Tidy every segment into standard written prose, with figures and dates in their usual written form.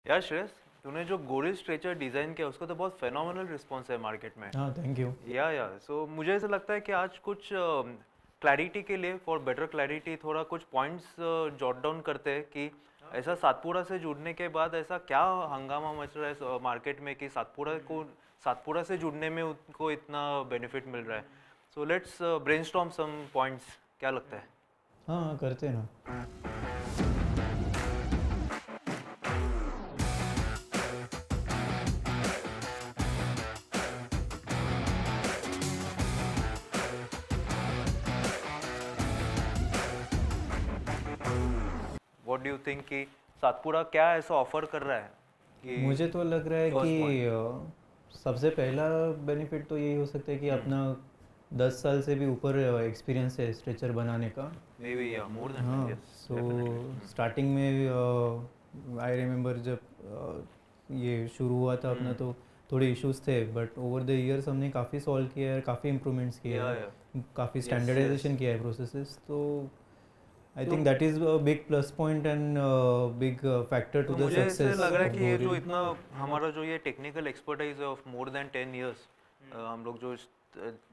यार श्रेयस, तूने जो गोरिल स्ट्रेचर डिज़ाइन किया उसका तो बहुत फेनोमेनल रिस्पॉन्स है मार्केट में। हाँ, थैंक यू। या सो मुझे ऐसा लगता है कि आज कुछ क्लैरिटी के लिए, फॉर बेटर क्लैरिटी, थोड़ा कुछ पॉइंट्स जॉट डाउन करते हैं कि ऐसा सातपुड़ा से जुड़ने के बाद ऐसा क्या हंगामा मच रहा है मार्केट में कि सातपुड़ा से जुड़ने में उनको इतना बेनिफिट मिल रहा है। So let's brainstorm some points. क्या लगता है? हाँ हाँ, करते हैं ना। व्हाट डू यू थिंक कि सातपुड़ा क्या ऐसा ऑफर कर रहा है मुझे कि तो लग रहा है फर्स्ट पॉइंट? कि सबसे पहला बेनिफिट तो यही हो सकता है कि अपना 10 साल से भी ऊपर एक्सपीरियंस है स्ट्रेचर बनाने का। मे बी या मोर देन दैट, हाँ, यस सो डेफिनेटली। स्टार्टिंग में आई रिमेम्बर जब ये शुरू हुआ था अपना, तो थोड़े इश्यूज थे, बट ओवर द इयर्स हमने काफ़ी सॉल्व किया है, काफ़ी इम्प्रूवमेंट्स किए या हैं, काफ़ी यस यस। स्टैंडर्डाइजेशन किया है प्रोसेसेस। तो आई तो think that is a big plus point and big factor to तो द मुझे ऐसे सक्सेस लग रहा है ऑफ कि ये जो गोरिल। इतना हमारा जो ये टेक्निकल एक्सपर्टाइज है ऑफ मोर देन 10 years, हम लोग जो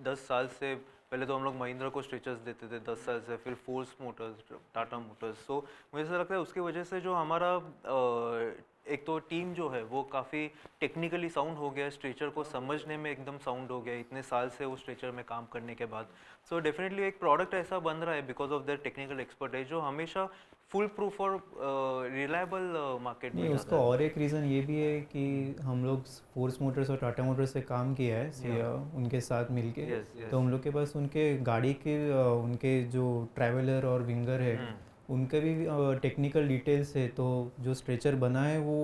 10 साल से पहले तो हम लोग महिंद्रा को स्ट्रेचर्स देते थे 10 साल से, फिर फोर्स मोटर्स, टाटा मोटर्स। सो मुझे ऐसा लगता है उसकी वजह से जो हमारा एक तो टीम जो है वो काफ़ी टेक्निकली साउंड हो गया है, स्ट्रेचर को समझने में एकदम साउंड हो गया है इतने साल से वो स्ट्रेचर में काम करने के बाद। सो डेफिनेटली एक प्रोडक्ट ऐसा बन रहा है because of their technical expertise जो हमेशा फुल प्रूफ और रिलायबल मार्केट नहीं, में जाता उसका है। और एक रीज़न ये भी है कि हम लोग फोर्स मोटर्स और टाटा मोटर्स से काम किया है उनके साथ मिलके। यस तो यस। हम लोग के पास उनके गाड़ी के उनके जो ट्रैवलर और विंगर है, उनके भी टेक्निकल डिटेल्स है। तो जो स्ट्रेचर बना है वो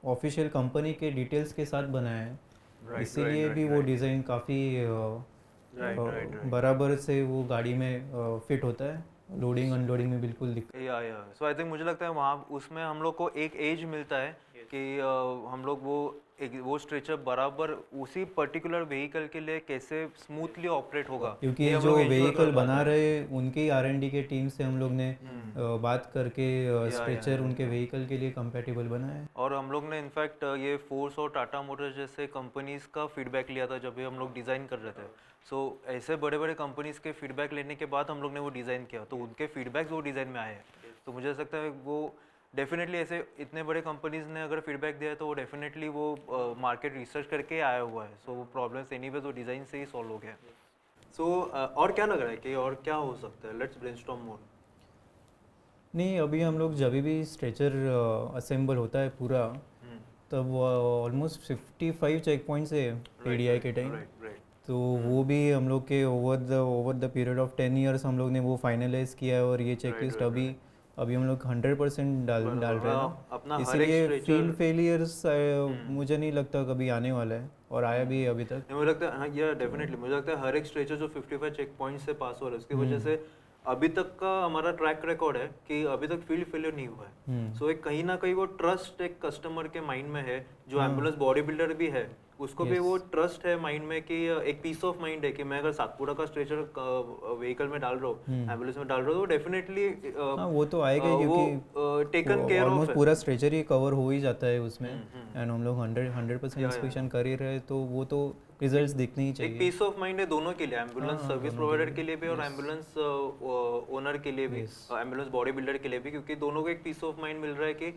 ऑफिशियल कंपनी के डिटेल्स के साथ बना है, राइट राइट इसीलिए भी राइट वो राइट डिज़ाइन काफ़ी राइट राइट राइट। बराबर से वो गाड़ी में फिट होता है, लोडिंग अनलोडिंग में बिल्कुल दिक्कत। या सो आई थिंक मुझे लगता है वहाँ उसमें हम लोग को एक एज मिलता है कि हम लोग वो स्ट्रेचर बराबर उसी पर्टिकुलर व्हीकल के लिए कैसे स्मूथली ऑपरेट होगा, क्योंकि ये हम जो लोग इंश्योर कर व्हीकल पाते बना हैं। रहे उनके R&D के टीम से हम लोग ने बात करके स्ट्रेचर उनके या व्हीकल के लिए कंपैटिबल बनाया है। और हम लोग ने इनफैक्ट ये फोर्स और टाटा मोटर्स जैसे कंपनीज का फीडबैक लिया था जब भी हम लोग डिज़ाइन कर रहे थे। सो ऐसे बड़े बड़े कंपनीज के फीडबैक लेने के बाद हम लोग ने वो डिज़ाइन किया, तो उनके फीडबैक्स वो डिज़ाइन में आए हैं। तो मुझे ऐसा लगता है वो डेफिनेटली ऐसे इतने बड़े कंपनीज ने अगर फीडबैक दिया है तो वो डेफिनेटली वो मार्केट रिसर्च करके आया हुआ है। सो वो प्रॉब्लम्स एनीवेज वो डिज़ाइन से ही सॉल्व हो गया। सो और क्या लग रहा है कि और क्या हो सकता है? लेट्स ब्रेनस्टॉर्म मोर। नहीं, अभी हम लोग जब भी स्ट्रेचर असेंबल होता है पूरा, तब ऑलमोस्ट 55 चेक पॉइंट्स है राइट PDI के राइट टाइम। Right right. तो वो भी हम लोग के over the period of 10 years हम लोग ने वो फाइनलाइज किया है, और ये चेक राइट लिस्ट राइट अभी राइट। अभी हम लोग 100% डाल बराबर रहे हैं ना। अपना हर एक इसीलिए स्ट्रेचर। फील्ड फेलियर्स मुझे नहीं लगता कभी आने वाला है, और आया भी है अभी तक। नहीं, मुझे लगता है हाँ, ये तो डेफिनेटली मुझे लगता है हर एक स्ट्रेचर जो 55 चेक पॉइंट से पास हो रहा है उसकी वजह हम्म से अभी तक का हमारा ट्रैक रिकॉर्ड है कि अभी तक फील्ड फेलियर नहीं हुआ है। हम्म सो एक कहीं ना कहीं वो ट्रस्ट एक कस्टमर के माइंड में है, जो हाँ, एम्बुलेंस बॉडी बिल्डर भी है उसको भी यस। वो ट्रस्ट है माइंड में कि एक पीस ऑफ माइंड है कि मैं अगर सातपुरा का स्ट्रेचर व्हीकल में डाल रहा हूँ, एम्बुलेंस में डाल रहा हूँ, तो डेफिनेटली हाँ, वो तो आएगा ही, वो क्योंकि टेकन केयर ऑफ ऑलमोस्ट है। पूरा स्ट्रेचर ही कवर हो ही जाता है उसमें। हम्म। एंड हम लोग 100% या इंस्पेक्शन कर ही रहे, तो वो तो रिजल्ट्स दिखने ही एक चाहिए। पीस ऑफ माइंड है दोनों के लिए, हाँ एम्बुलेंस हाँ, सर्विस दोनों के प्रोवाइडर के लिए भी लिए। और यस एम्बुलेंस ओनर के लिए भी, यस। एम्बुलेंस बॉडी बिल्डर के लिए भी, क्योंकि दोनों को एक पीस ऑफ माइंड मिल रहा है कि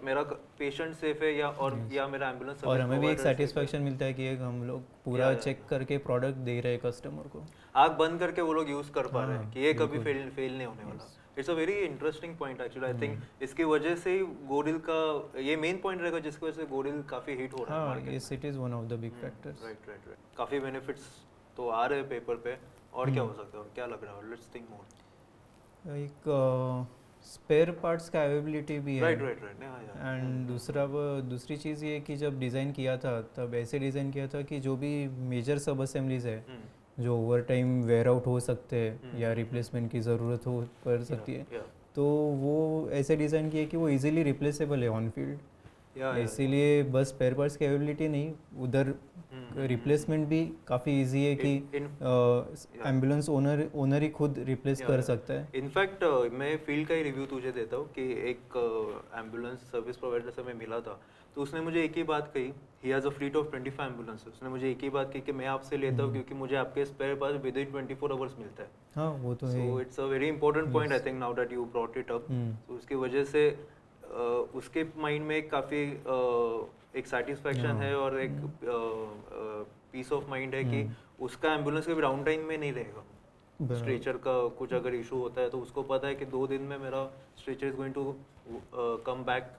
मेरा पेशेंट सेफ है यस, या मेरा एम्बुलेंस और सर्विस हमें भी एक प्रोवाइडर सेफ है। सेटिस्फेक्शन मिलता है कि एक हम लोग या पूरा चेक करके प्रोडक्ट दे रहे हैं कस्टमर को। आग बंद करके वो लोग यूज कर पा रहे हैं हाँ कि ये कभी बिल्कुल। फेल नहीं होने वाला। Yes. It's a very interesting point actually. I think इसकी वजह से ही गोरिल का ये मेन पॉइंट रहेगा जिसकी वजह से गोरिल काफी हिट हो रहा है हाँ, मार्केट यस, में। It is one of the big factors. Right right right. काफी बेनिफिट्स तो आ रहे हैं पेपर पे। और क्या हो सकता है, और क्या लग रहा है? Let's think more. एक स्पेयर पार्ट्स का अवेलेबिलिटी भी है। Right right right. हाँ यार। एंड दूसरी चीज़ ये कि जब डिज़ाइन किया था तब ऐसे डिज़ाइन किया था कि जो भी मेजर सब असेंबलीज है जो ओवर टाइम वेयर आउट हो सकते हैं या रिप्लेसमेंट की ज़रूरत हो पड़ सकती है, या तो वो ऐसे डिज़ाइन किए कि वो इजीली रिप्लेसेबल है ऑन फील्ड। या इसीलिए बस स्पेयर पार्ट्स की अवेलेबिलिटी नहीं, उधर रिप्लेसमेंट भी काफ़ी इजी है कि एम्बुलेंस ओनर ही खुद रिप्लेस कर सकता है। इनफैक्ट मैं फील्ड का ही रिव्यू तुझे देता हूँ कि एक एम्बुलेंस सर्विस प्रोवाइडर से मैं मिला था, तो उसने मुझे एक ही बात कही, he has a fleet of 25 ambulance, उसने मुझे एक ही बात कही कि मैं आपसे लेता हूँ क्योंकि मुझे आपके spare parts within 24 hours मिलता है। हाँ वो तो है। So it's a very important point I think now that you brought it up. तो उसकी वजह से उसके माइंड में एक काफ़ी एक सेटिस्फैक्शन है और एक पीस ऑफ माइंड है कि उसका एम्बुलेंस कभी डाउन टाइम में नहीं रहेगा। स्ट्रेचर का कुछ अगर इशू होता है तो उसको पता है कि 2 दिन में मेरा stretcher is going to come back.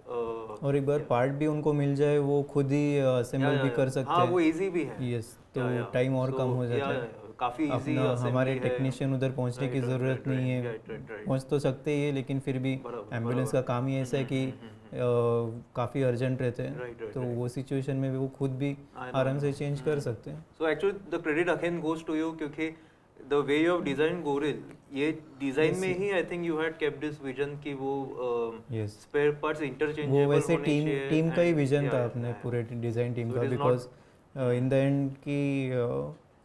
और एक बार पार्ट भी उनको मिल जाए वो खुद ही असेंबल भी कर सकते हाँ हैं। वो इजी भी है। यस, तो टाइम और कम हो जाता है। काफ़ी इजी अपना हमारे असेंबली है। टेक्नीशियन उधर पहुंचने की ज़रूरत नहीं है। पहुंच तो सकते ही है, लेकिन फिर भी एम्बुलेंस का काम ही ऐसा है कि काफ़ी अर्जेंट रहते हैं, तो वो सिचुएशन में भी वो खुद भी आराम से चेंज कर सकते हैं। So actually the credit again goes to you, क्योंकि the way you have design Goril, ये डिजाइन में ही I think you had kept this vision कि वो यस, स्पेयर पार्ट्स वो इंटरचेंजेबल वैसे होने टीम चाहिए। टीम का ही विजन था yeah, अपने yeah. पूरे डिज़ाइन टीम So का, it is because in the end कि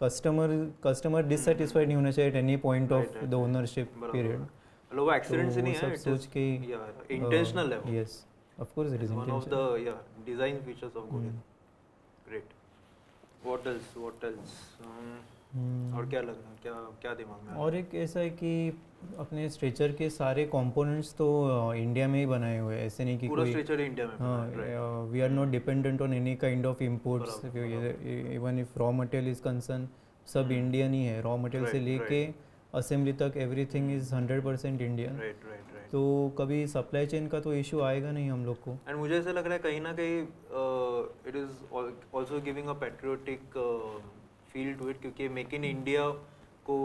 कस्टमर डिससेटिस्फाइड नहीं होना चाहिए at any point of the ownership period. मतलब वो एक्सीडेंट से तो नहीं वो है, सब इट सोच के इज इंटेंशनल है वो। Yes, of course it is one of intention. The design features of गोरिल। Great. What else और क्या लग रहा है, क्या क्या दिमाग में आ रहा है? और एक ऐसा है कि अपने स्ट्रेचर के सारे कंपोनेंट्स तो इंडिया में ही बनाए हुए हैं, ऐसे नहीं कि पूरा कोई, स्ट्रेचर इंडिया में बना है, right? हाँ, we are not dependent on any kind of imports. बराबर, even if raw material is concern, सब इंडियन ही है, रॉ मटेरियल से Right, लेके असेंबली तक everything is 100% Indian. Right right right. तो कभी सप्लाई चेन का तो इशू आएगा नहीं हम लोग को। एंड मुझे ऐसा लग रहा है कहीं ना कहीं it is also giving a patriotic feel to it, क्योंकि मेक इन इंडिया को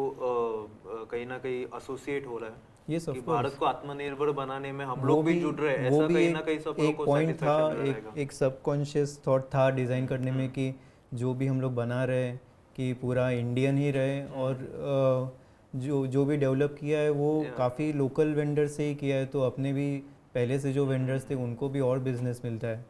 कहीं ना कहीं एसोसिएट हो रहा है Yes, of कि course. भारत को आत्मनिर्भर बनाने में हम वो लोग भी जुड़ रहे हैं, वो ऐसा भी कहीं ना कहीं सब लोग एक को पॉइंट था, satisfaction मिल एक रहेगा। एक सबकॉन्शियस थॉट था डिज़ाइन करने में कि जो भी हम लोग बना रहे हैं कि पूरा इंडियन ही रहे, और जो भी डेवलप किया है वो काफ़ी लोकल वेंडर से ही किया है, तो अपने भी पहले से जो वेंडर्स थे उनको भी और बिजनेस मिलता है।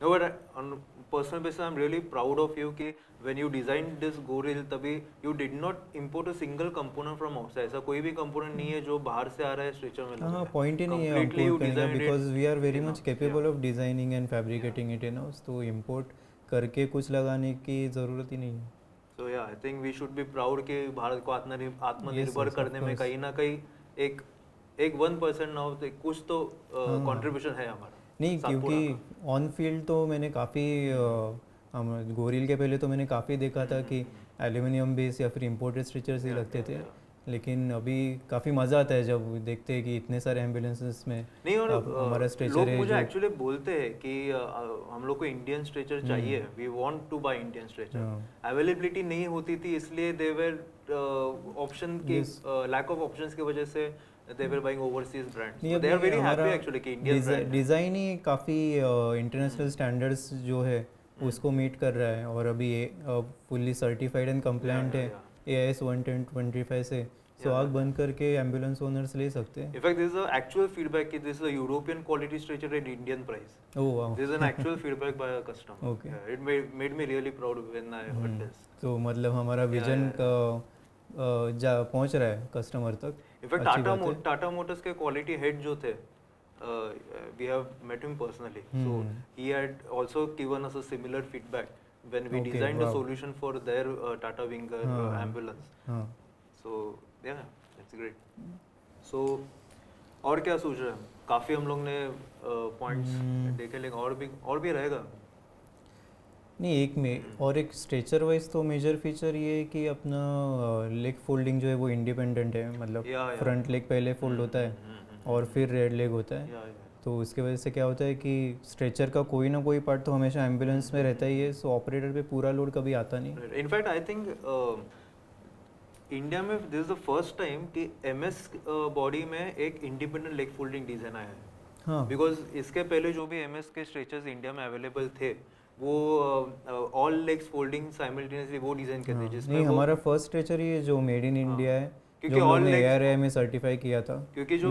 No, but on personal basis, I'm really proud of you कि when you designed this Goril, तभी you did not import a single component from outside. ऐसा कोई भी component नहीं है जो बाहर से आ रहा है स्ट्रेचर में लग रहा हाँ, है। पॉइंट ही नहीं है Completely you इम्पोर्ट करने का, designed it because we are very much in-house, capable yeah. Of designing and fabricating it in house, तो इम्पोर्ट करके कुछ लगाने की ज़रूरत ही नहीं है। So yeah, I think we should be proud कि भारत को आत्मनिर्भर yes, of करने में course. कहीं ना कहीं एक एक 1% ना हो तो कुछ तो कंट्रीब्यूशन है हमारा नहीं, सातपुड़ा क्योंकि ऑन फील्ड तो मैंने काफ़ी गोरिल के पहले तो मैंने काफ़ी देखा था कि एल्यूमिनियम बेस या फिर इम्पोर्टेड स्ट्रक्चर्स ही लगते थे, लेकिन अभी काफ़ी मज़ा आता है जब देखते हैं कि इतने सारे एम्बुलेंसेस में नहीं। और हमारा स्ट्रेचर लोग है मुझे जो एक्चुअली बोलते हैं कि हम लोग को इंडियन स्ट्रेचर चाहिए, we want to buy Indian stretcher. Availability नहीं होती थी इसलिए दे वर ऑप्शन की लैक ऑफ ऑप्शंस की वजह से they were buying overseas brands. नहीं, दे आर वेरी हमारा हैप्पी एक्चुअली कि इंडियन ब्रांड डिज़ाइन ही काफ़ी इंटरनेशनल स्टैंडर्ड्स जो है उसको मीट कर रहा है, और अभी फुल्ली सर्टिफाइड एंड कंप्लायंट है AIS 11025 से, सो आग बंद करके एम्बुलेंस ओनर्स ले सकते हैं। In fact, this is the actual feedback कि this is a European quality stretcher at Indian price. ओह वाह, This is an actual feedback by a customer. Okay. Yeah, it made me really proud when I heard this. तो मतलब हमारा vision का जा पहुंच रहा है कस्टमर तक। In fact, अच्छी बात है। Tata Motors के quality head जो थे, we have met him personally. So he had also given us a similar feedback when we Okay, designed a wow. solution for their Tata Winger ambulance. हाँ, So yeah, that's great. So और क्या सोच रहे हैं? काफी हम लोग ने पॉइंट्स देखे, लेकिन और भी रहेगा। नहीं, एक में और एक स्ट्रेचर वाइज तो मेजर फीचर ये है कि अपना लेग फोल्डिंग जो है वो इंडिपेंडेंट है, मतलब फ्रंट लेग पहले फोल्ड होता है और फिर रेड लेग होता है, तो उसके वजह से क्या होता है कि स्ट्रेचर का कोई ना कोई पार्ट तो हमेशा एम्बुलेंस में रहता ही है, सो ऑपरेटर पे पूरा लोड कभी आता नहीं। इनफैक्ट आई थिंक इंडिया में this is the first time कि MS बॉडी में एक इंडिपेंडेंट लेग फोल्डिंग डिजाइन आया है। हाँ, बिकॉज इसके पहले जो भी MS के स्ट्रेचर्स इंडिया में अवेलेबल थे वो ऑल लेग्स फोल्डिंग साइमल्टेनियसली वो डिजाइन करते हैं, जिसमें नहीं, हमारा फर्स्ट स्ट्रेचर ही है जो मेड इन इंडिया है, क्योंकि जो हम लोग all ने legs ARAI में सर्टिफाई किया था क्योंकि जो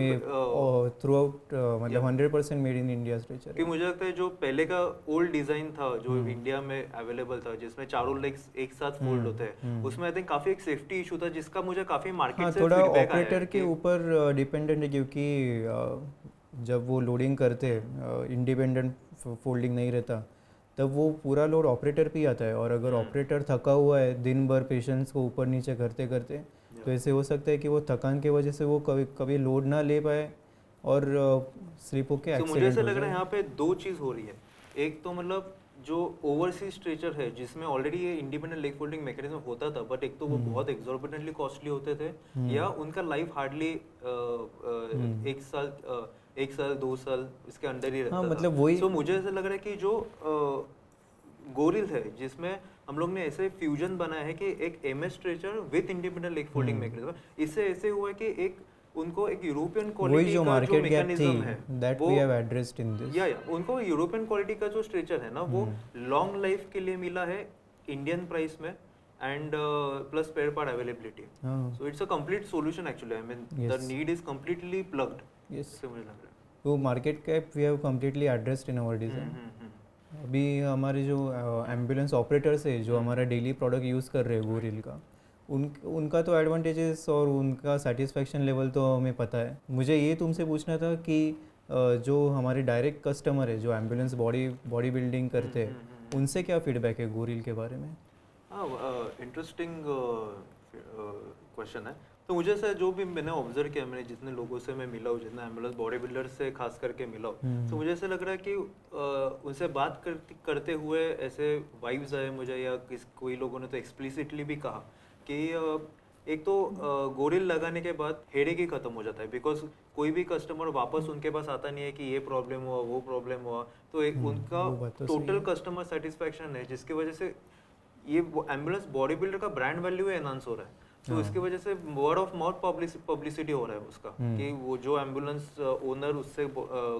थ्रू आउट मतलब 100% मेड इन इंडिया स्ट्रेचर कि है। मुझे लगता है जो पहले का ओल्ड डिजाइन था जो इंडिया में अवेलेबल था जिसमें चारों लेग्स एक साथ फोल्ड होते हैं उसमें आई थिंक काफी एक सेफ्टी इशू था जिसका मुझे काफी मार्केट हाँ, से थोड़ा फीडबैक आया ऑपरेटर है के कि ऊपर डिपेंडेंट है, क्योंकि जब वो लोडिंग करते इंडिपेंडेंट फोल्डिंग नहीं रहता, तब वो पूरा लोड ऑपरेटर पे ही आता है। और अगर ऑपरेटर थका हुआ है दिन भर पेशेंट्स को ऊपर नीचे करते करते, तो ऐसे हो सकता है कि वो थकान की वजह से वो कभी कभी लोड ना ले पाए और स्लिप होके तो मुझे ऐसा एक्सीडेंट हो लग रहा है जाए। यहाँ पे दो चीज हो रही है। एक तो मतलब जो ओवरसीज स्ट्रेचर है जिसमें ऑलरेडी ये इंडिपेंडेंट लेग फोल्डिंग मैकेनिज्म होता था बट एक तो वो बहुत एक्सॉर्बिटेंटली कॉस्टली होते थे या उनका लाइफ हार्डली एक साल 2 साल इसके अंदर ही हाँ, रहता मतलब था। वही सो मुझे ऐसा लग रहा है कि जो गोरिल है जिसमें हम लोग ने ऐसे फ्यूजन बनाया है कि एक MS stretcher with independent leg folding mechanism, इससे ऐसे हुआ है कि एक उनको एक यूरोपियन वही क्वालिटी जो का जो मार्केट गैप थी मैकेनिज्म है दैट वो we have addressed in this. या उनको यूरोपियन क्वालिटी का जो स्ट्रेचर है ना वो लॉन्ग लाइफ के लिए मिला है इंडियन प्राइस में and plus spare part availability. हाँ, so it's a complete solution actually, I mean the yes need is completely plugged, yes, ऐसे मुझे लग रहा वो market cap we have completely addressed in our है। डिज़ाइन। अभी हमारे जो एम्बुलेंस ऑपरेटर्स है जो हमारा डेली प्रोडक्ट यूज़ कर रहे हैं गोरिल का, उनका तो एडवांटेजेस और उनका सेटिस्फेक्शन लेवल तो हमें पता है। मुझे ये तुमसे पूछना था कि जो हमारे डायरेक्ट कस्टमर है जो एम्बुलेंस बॉडी बिल्डिंग करते हैं, उनसे क्या फीडबैक है गोरिल के बारे में? हाँ, इंटरेस्टिंग क्वेश्चन है। तो मुझे ऐसा जो भी मैंने ऑब्जर्व किया, मैंने जितने लोगों से मैं मिला हूँ, जितने एम्बुलेंस बॉडी बिल्डर से खास करके मिला हूँ, तो मुझे ऐसा लग रहा है कि उनसे बात करते हुए ऐसे वाइब्स आए मुझे, या कोई लोगों ने तो एक्सप्लिसिटली भी कहा कि एक तो गोरिल लगाने के बाद हेडेक ही खत्म हो जाता है, बिकॉज कोई भी कस्टमर वापस उनके पास आता नहीं है कि ये प्रॉब्लम हुआ वो प्रॉब्लम हुआ। तो एक उनका वो बात तो सही टोटल है। कस्टमर सेटिस्फेक्शन है जिसकी वजह से ये एम्बुलेंस बॉडी बिल्डर का ब्रांड वैल्यू एनहांस हो रहा है। तो इसकी वजह से वर्ड ऑफ माउथ पब्लिसिटी हो रहा है उसका कि वो जो एम्बुलेंस ओनर उससे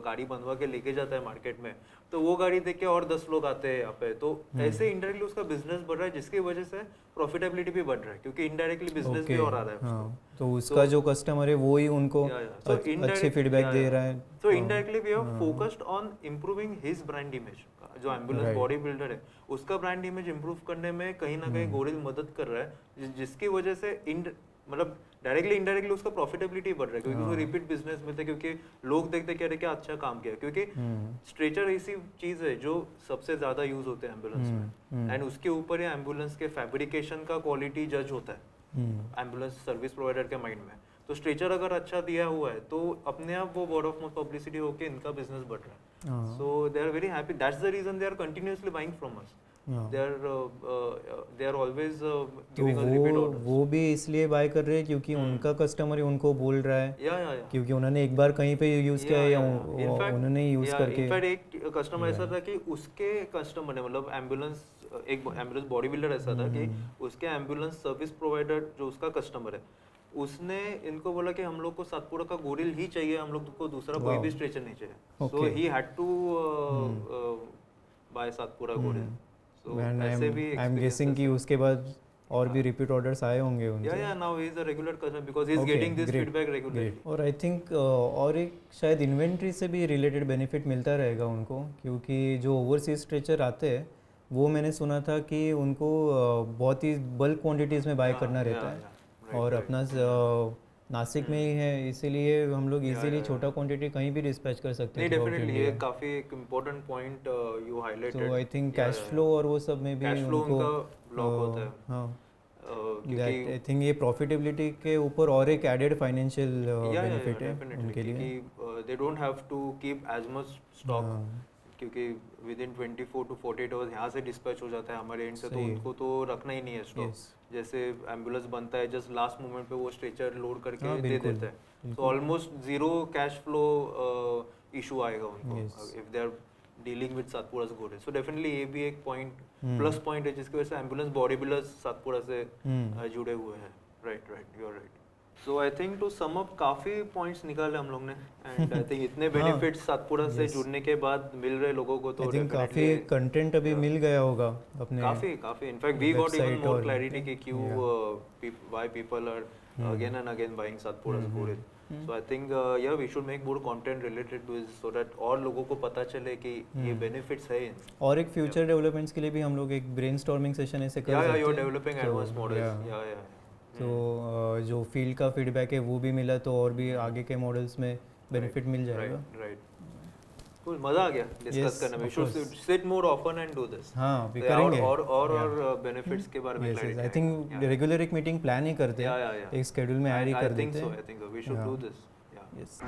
गाड़ी बनवा के लेके जाता है मार्केट में, तो वो गाड़ी देख के और 10 लोग आते हैं यहाँ पे, तो ऐसे इनडायरेक्टली उसका बिजनेस बढ़ रहा है जिसकी वजह से प्रॉफिटेबिलिटी भी बढ़ रहा है क्योंकि इनडायरेक्टली बिजनेस भी और आ रहा है उसको। हाँ, तो उसका जो कस्टमर है वो ही उनको So अच्छे फीडबैक दे रहा है। So indirectly we have focused on improving his brand image। जो एम्बुलेंस बॉडी बिल्डर है उसका ब्रांड इमेज इंप्रूव करने में कहीं ना कहीं गोरिल मदद कर रहा है, जिसकी वजह से मतलब डायरेक्टली इनडायरेक्टली उसका प्रॉफिटेबिलिटी बढ़ रहा है क्योंकि वो रिपीट बिजनेस में थे, क्योंकि लोग देखते कह रहे क्या अच्छा काम किया, क्योंकि स्ट्रेचर ऐसी चीज है जो सबसे ज्यादा यूज होते हैं एम्बुलेंस में, एंड उसके ऊपर ये एम्बुलेंस के फैब्रिकेशन का क्वालिटी जज होता है एम्बुलेंस सर्विस प्रोवाइडर के माइंड में। तो स्ट्रेचर अगर अच्छा दिया हुआ है तो अपने आप वो वर्ड ऑफ माउथ पब्लिसिटी होके इनका बिजनेस बढ़ रहा है। So they are very happy, that's the reason they are continuously buying from us. they are always giving us repeat orders। वो भी इसलिए बाय कर रहे हैं क्योंकि उनका कस्टमर ही उनको बोल रहा है, या क्योंकि उन्होंने एक बार कहीं पे यूज़ किया है या उन्होंने यूज़ करके। इनफैक्ट एक कस्टमर ऐसा था कि उसके कस्टमर ने मतलब एम्बुलेंस बॉडी बिल्डर ऐसा था कि उसके एम्बुलेंस सर्विस प्रोवाइडर जो उसका कस्टमर है उसने इनको बोला कि हम लोग को सातपुरा का गोरिल ही चाहिए, हम लोग को दूसरा कोई भी स्ट्रेचर नहीं चाहिए। So he had to buy Satpura Goril. So ऐसे भी आई एम गेसिंग कि उसके बाद और भी रिपीट ऑर्डर्स आए होंगे उनसे। या now he is a regular customer because he is getting this feedback regularly. और आई थिंक और एक शायद इन्वेंट्री से भी रिलेटेड बेनिफिट मिलता रहेगा उनको, क्योंकि जो ओवरसीज स्ट्रेचर आते हैं वो मैंने सुना था कि उनको बहुत ही बल्क क्वांटिटीज़ में बाय करना रहता है, और अपना नासिक में ही है इसीलिए हम लोग इजीली छोटा क्वांटिटी कहीं भी डिस्पैच कर सकते हैं। नहीं, डेफिनेटली ये काफी एक इम्पोर्टेंट पॉइंट यू हाईलाइटेड। तो आई थिंक कैश फ्लो और वो सब में भी कैश फ्लो उनको उनका ब्लॉक होता है। हाँ, क्योंकि आई थिंक ये प्रॉफिटेबिलिटी के ऊपर और एक एडेड फाइनेंशियल बेनिफिट है उनके लिए, क्योंकि they don't have to keep as much stock, क्योंकि विद इन 24 to 48 आवर्स यहाँ से डिस्पैच हो जाता है हमारे एंड से, तो उनको तो रखना ही नहीं है स्टॉक। जैसे एम्बुलेंस बनता है जस्ट लास्ट मोमेंट पे वो स्ट्रेचर लोड करके दे देता है, तो almost zero cash flow issue आएगा उनको if they are dealing with सातपुरा's गोरिल। सो डेफिनेटली ये भी एक पॉइंट प्लस पॉइंट है जिसकी वजह से एम्बुलेंस बॉडी बिल्डर्स सातपुरा से जुड़े हुए हैं। Right, you are right. So I think to sum up काफ़ी पॉइंट्स निकाले हम लोग ने एंड आई थिंक इतने बेनिफिट्स सातपुड़ा से जुड़ने के बाद मिल रहे लोगों को तो आई थिंक काफ़ी definitely कंटेंट अभी मिल गया होगा अपने काफ़ी in fact we got even website more और- क्लैरिटी कि क्यों why people are again and again buying Satpura पूरे सो आई थिंक या we should make more content related to this so that और लोगों को पता चले कि ये बेनिफिट्स है और एक फ्यूचर डेवलपमेंट्स के लिए भी हम लोग एक ब्रेनस्टॉर्मिंग सेशन ऐसे कर या सकते यू आर हैं developing So, advance models yeah. या तो जो फील्ड का फीडबैक है वो भी मिला तो और भी आगे के मॉडल्स में बेनिफिट मिल जाएगा राइट राइट कूल मजा आ गया डिस्कस Yes, करने में we of should course. Sit more often and do this हाँ अभी करेंगे और बेनिफिट्स के बारे में yes clarity I think regular एक मीटिंग प्लान ही करते Yeah, हैं yeah, yeah. एक स्केड्यूल में ऐड ही कर I think देते so. हैं I think so. We should Yeah. do this. Yeah. Yes